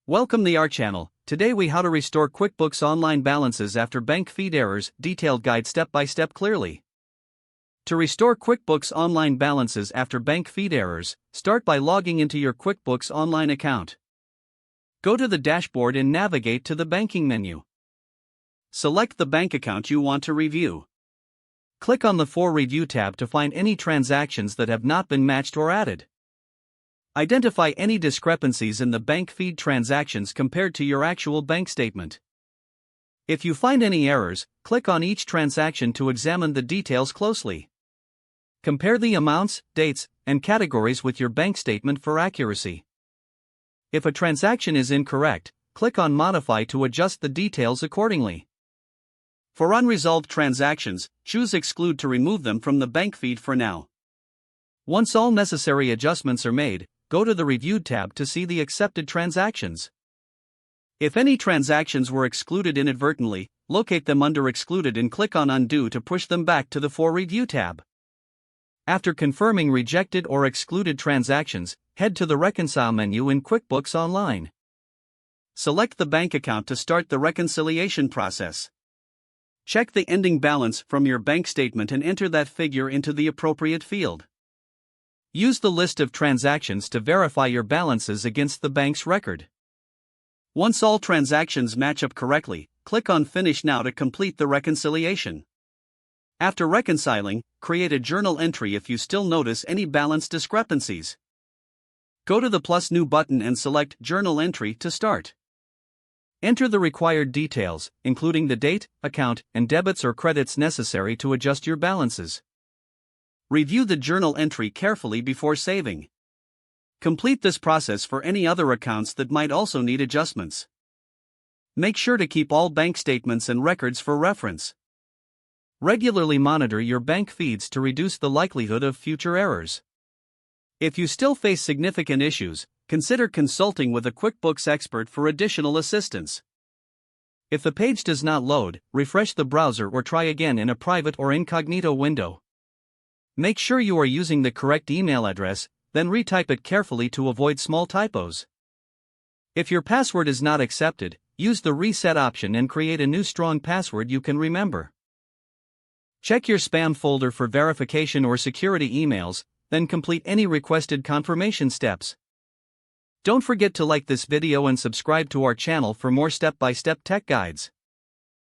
Welcome to our channel. Today we how to restore QuickBooks Online balances after bank feed errors, detailed guide step by step clearly. To restore QuickBooks Online balances after bank feed errors, start by logging into your QuickBooks Online account. Go to the dashboard and navigate to the banking menu. Select the bank account you want to review. Click on the For Review tab to find any transactions that have not been matched or added. Identify any discrepancies in the bank feed transactions compared to your actual bank statement. If you find any errors, click on each transaction to examine the details closely. Compare the amounts, dates, and categories with your bank statement for accuracy. If a transaction is incorrect, click on Modify to adjust the details accordingly. For unresolved transactions, choose Exclude to remove them from the bank feed for now. Once all necessary adjustments are made, go to the Reviewed tab to see the accepted transactions. If any transactions were excluded inadvertently, locate them under Excluded and click on Undo to push them back to the For Review tab. After confirming rejected or excluded transactions, head to the Reconcile menu in QuickBooks Online. Select the bank account to start the reconciliation process. Check the ending balance from your bank statement and enter that figure into the appropriate field. Use the list of transactions to verify your balances against the bank's record. Once all transactions match up correctly, click on Finish Now to complete the reconciliation. After reconciling, create a journal entry if you still notice any balance discrepancies. Go to the plus New button and select Journal Entry to start. Enter the required details, including the date, account, and debits or credits necessary to adjust your balances. Review the journal entry carefully before saving. Complete this process for any other accounts that might also need adjustments. Make sure to keep all bank statements and records for reference. Regularly monitor your bank feeds to reduce the likelihood of future errors. If you still face significant issues, consider consulting with a QuickBooks expert for additional assistance. If the page does not load, refresh the browser or try again in a private or incognito window. Make sure you are using the correct email address, then retype it carefully to avoid small typos. If your password is not accepted, use the Reset option and create a new strong password you can remember. Check your spam folder for verification or security emails, then complete any requested confirmation steps. Don't forget to like this video and subscribe to our channel for more step-by-step tech guides.